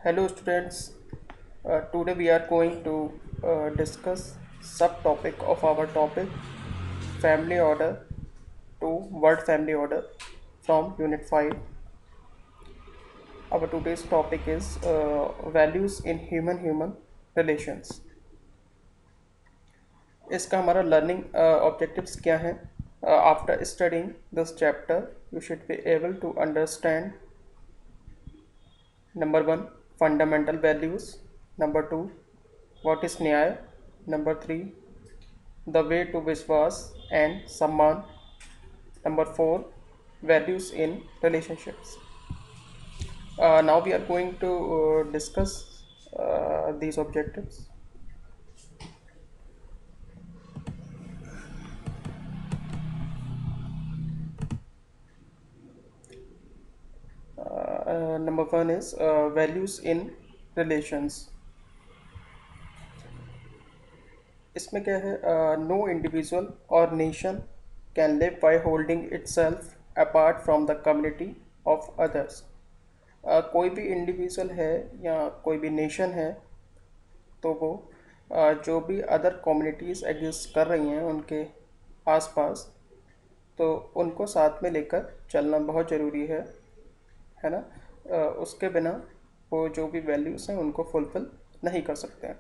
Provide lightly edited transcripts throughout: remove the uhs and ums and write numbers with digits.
Hello students, today we are going to discuss subtopic of our topic family order to word family order from unit 5. Our today's topic is values in human relations. इसका हमारा learning objectives क्या हैं? After studying this chapter you should be able to understand number 1 fundamental values, number 2 what is न्याय, number 3 the way to Vishwas and Samman. Number 4 values in relationships. Now we are going to discuss these objectives. Number 1 is values in relations. इसमें क्या है? No individual और nation can live by holding itself apart from the community of others. कोई भी individual है या कोई भी नेशन है तो वो जो भी अदर कम्युनिटीज़ एग्जिस्ट कर रही हैं उनके आसपास, तो उनको साथ में लेकर चलना बहुत ज़रूरी है ना. उसके बिना वो जो भी वैल्यूज़ हैं उनको फुलफ़िल नहीं कर सकते हैं.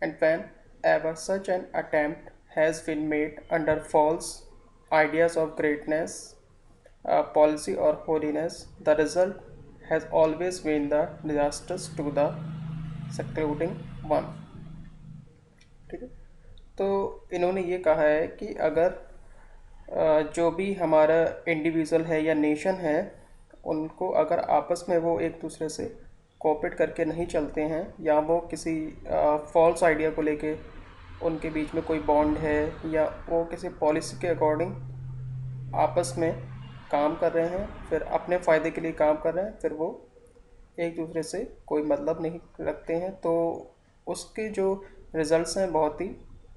And when ever such an attempt has been made under false ideas of greatness, policy or holiness, the result has always been the disastrous to the secluding one. ठीक है. तो इन्होंने ये कहा है कि अगर जो भी हमारा इंडिविजुअल है या नेशन है उनको अगर आपस में वो एक दूसरे से कोऑपरेट करके नहीं चलते हैं या वो किसी फॉल्स आइडिया को लेके उनके बीच में कोई बॉन्ड है या वो किसी पॉलिसी के अकॉर्डिंग आपस में काम कर रहे हैं, फिर अपने फ़ायदे के लिए काम कर रहे हैं, फिर वो एक दूसरे से कोई मतलब नहीं रखते हैं, तो उसके जो रिज़ल्ट्स हैं बहुत ही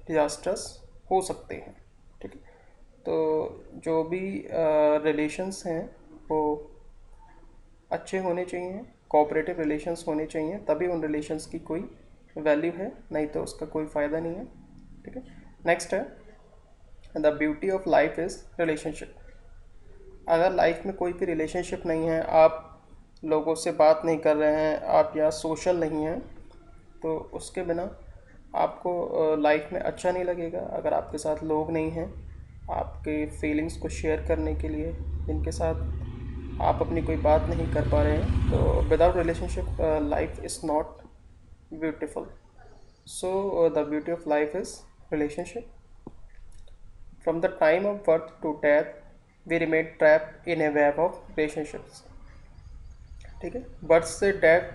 डिज़ास्टर्स हो सकते हैं. ठीक है. तो जो भी रिलेशंस हैं वो अच्छे होने चाहिए, कोऑपरेटिव रिलेशंस होने चाहिए, तभी उन रिलेशंस की कोई वैल्यू है, नहीं तो उसका कोई फ़ायदा नहीं है. ठीक है. नेक्स्ट है the beauty of life is relationship. अगर लाइफ में कोई भी रिलेशनशिप नहीं है, आप लोगों से बात नहीं कर रहे हैं, आप या सोशल नहीं हैं, तो उसके बिना आपको लाइफ में अच्छा नहीं लगेगा. अगर आपके साथ लोग नहीं हैं आपके फीलिंग्स को शेयर करने के लिए, जिनके साथ आप अपनी कोई बात नहीं कर पा रहे हैं, तो without relationship life is not beautiful. So the beauty of life is relationship. From the time of birth to death we remain trap in a web of relationships. ठीक है. बर्थ से डेथ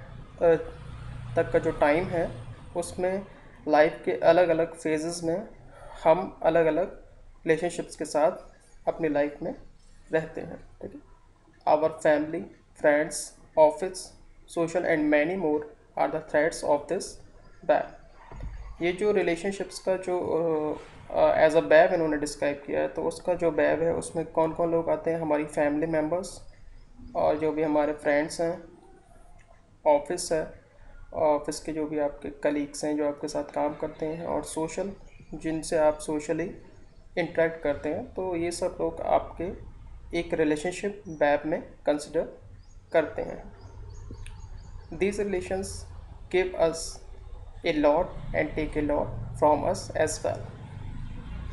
तक का जो टाइम है उसमें life के अलग अलग फेजेस में हम अलग अलग रिलेशनशिप्स के साथ अपनी लाइफ में रहते हैं. ठीक है. Our family, friends, office, social and many more are the threads of this web. ये जो रिलेशनशिप्स का जो एज अ वेब इन्होंने डिस्क्राइब किया है, तो उसका जो वेब है उसमें कौन कौन लोग आते हैं? हमारी फैमिली मेम्बर्स और जो भी हमारे फ्रेंड्स हैं, ऑफिस है, ऑफिस के जो भी आपके कलीग्स हैं जो आपके साथ काम करते हैं, और सोशल जिनसे आप सोशली इंटरेक्ट करते हैं, तो ये सब लोग आपके एक रिलेशनशिप वेब में कंसिडर करते हैं. These relations give us a lot and take a lot from us as well.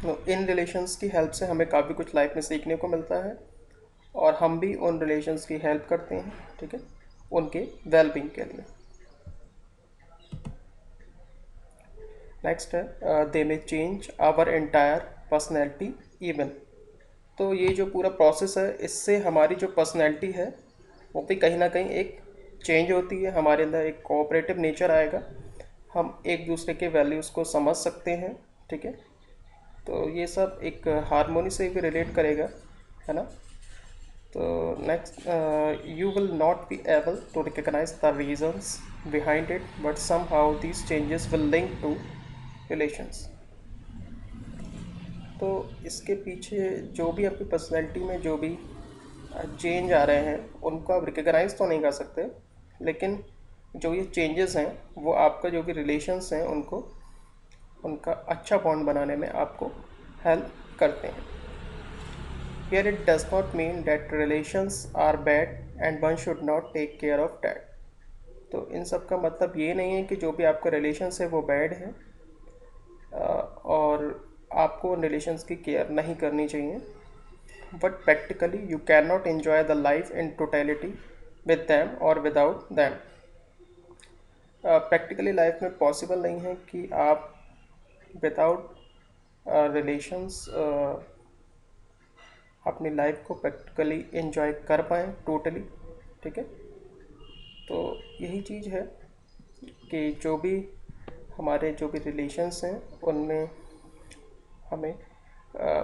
तो इन रिलेशंस की हेल्प से हमें काफ़ी कुछ लाइफ में सीखने को मिलता है और हम भी उन रिलेशंस की हेल्प करते हैं. ठीक है. उनके वेलबींग के लिए. नेक्स्ट है they may change our entire personality even. तो ये जो पूरा प्रोसेस है इससे हमारी जो पर्सनैलिटी है वो भी कहीं ना कहीं एक चेंज होती है. हमारे अंदर एक कोऑपरेटिव नेचर आएगा, हम एक दूसरे के वैल्यूज़ को समझ सकते हैं. ठीक है. तो ये सब एक हारमोनी से भी रिलेट करेगा, है ना. तो next, you will not be able to recognise the reasons behind it, but somehow these changes will link to relations. तो इसके पीछे जो भी आपकी पर्सनैलिटी में जो भी चेंज आ रहे हैं उनको आप रिकग्नाइज तो नहीं कर सकते, लेकिन जो ये चेंजेस हैं वो आपका जो भी रिलेशंस हैं उनको उनका अच्छा बॉन्ड बनाने में आपको हेल्प करते हैं. Here it does not mean that relations are bad and one should not take care of that. तो इन सब का मतलब ये नहीं है कि जो भी आपका रिलेशंस है वो बैड है और आपको उन रिलेशंस की केयर नहीं करनी चाहिए. But practically you can not enjoy the life in totality with them और विदाउट दैम. प्रैक्टिकली लाइफ में पॉसिबल नहीं है कि आप विदाउट रिलेशंस अपनी लाइफ को प्रैक्टिकली एंजॉय कर पाएँ टोटली. ठीक है, तो यही चीज़ है कि जो भी हमारे जो भी रिलेशंस हैं उनमें हमें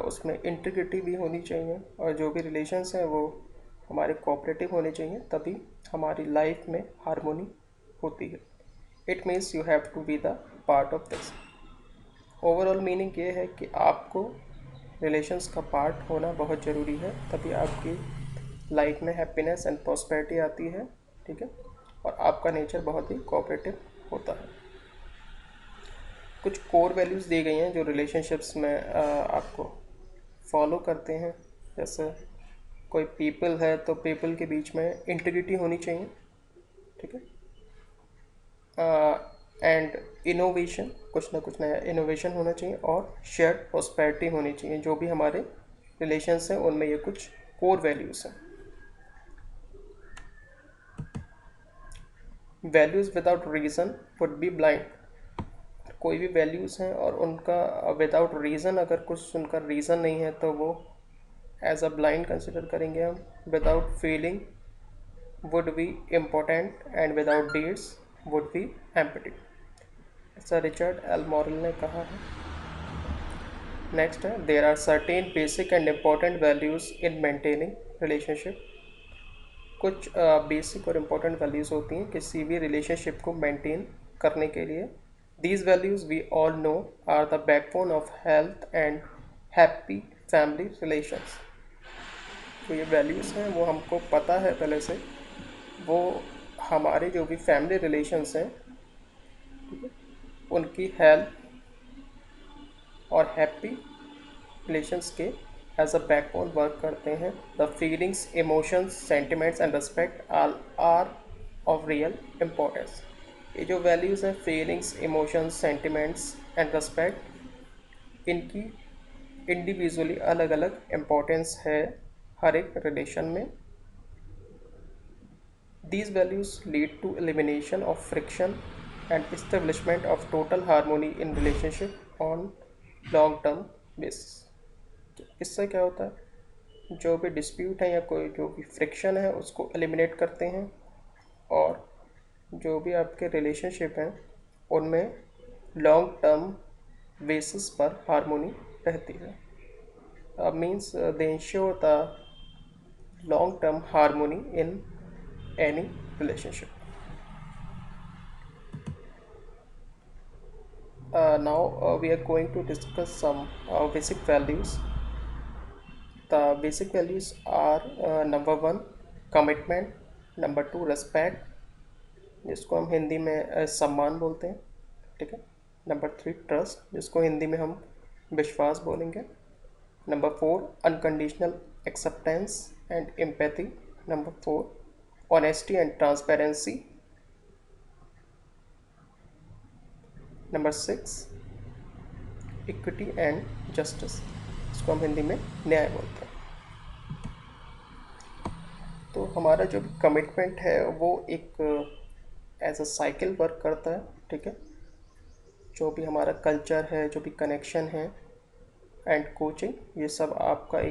उसमें इंटीग्रिटी भी होनी चाहिए और जो भी रिलेशंस हैं वो हमारे कोऑपरेटिव होने चाहिए, तभी हमारी लाइफ में हारमोनी होती है. It means you have to be the part of this. Overall meaning ये है कि आपको रिलेशंस का पार्ट होना बहुत ज़रूरी है, तभी आपकी लाइफ में हैप्पीनेस एंड प्रॉस्पेरिटी आती है. ठीक है, और आपका नेचर बहुत ही कोऑपरेटिव होता है. कुछ कोर वैल्यूज़ दी गई हैं जो रिलेशनशिप्स में आपको फॉलो करते हैं. जैसे कोई पीपल है तो पीपल के बीच में इंटीग्रिटी होनी चाहिए. ठीक है, एंड इनोवेशन, कुछ ना कुछ नया इनोवेशन होना चाहिए और शेयर्ड प्रॉस्पेरिटी होनी चाहिए. जो भी हमारे रिलेशंस हैं उनमें ये कुछ कोर वैल्यूज़ हैं. Values without reason would be blind. कोई भी वैल्यूज़ हैं और उनका विदाउट रीज़न, अगर कुछ उनका रीज़न नहीं है तो वो एज अ ब्लाइंड कंसिडर करेंगे हम. Without feeling would be important and without deeds would be empty. ऐसा रिचर्ड एल मॉरल ने कहा है. नेक्स्ट है, there are certain basic and important values in maintaining relationship. कुछ बेसिक और इम्पॉर्टेंट वैल्यूज़ होती हैं किसी भी रिलेशनशिप को मेंटेन करने के लिए. These values we all know are the backbone of health and happy family relations. तो ये वैल्यूज़ हैं वो हमको पता है पहले से, वो हमारे जो भी फैमिली रिलेशंस हैं, ठीक है, उनकी हेल्थ और हैप्पी रिलेशंस के एज अ बैकबोन वर्क करते हैं. The feelings, emotions, sentiments and respect are of real importance. ये जो वैल्यूज़ हैं, feelings, emotions, sentiments and respect, इनकी इंडिविजुअली अलग अलग इम्पोर्टेंस है हर एक रिलेशन में. These values lead to elimination of friction and establishment of total harmony in relationship on long term basis. इससे क्या होता है, जो भी डिस्प्यूट है या कोई जो भी फ्रिक्शन है उसको एलिमिनेट करते हैं और जो भी आपके रिलेशनशिप हैं उनमें लॉन्ग टर्म बेसिस पर हारमोनी रहती है. Means they ensure the long term harmony in any relationship. Now we are going to discuss some basic values. The basic values are number 1 commitment, number 2 respect, जिसको हम हिंदी में सम्मान बोलते हैं. ठीक है, नंबर 3 ट्रस्ट, जिसको हिंदी में हम विश्वास बोलेंगे. Number 4 unconditional acceptance and empathy. Number 4 honesty and transparency. Number 6 equity and justice, इसको हम हिंदी में न्याय बोलते हैं. तो हमारा जो कमिटमेंट है वो एक एज अ साइकिल वर्क करता है. ठीक है, जो भी हमारा कल्चर है, जो भी कनेक्शन है एंड कोचिंग, ये सब आपका एक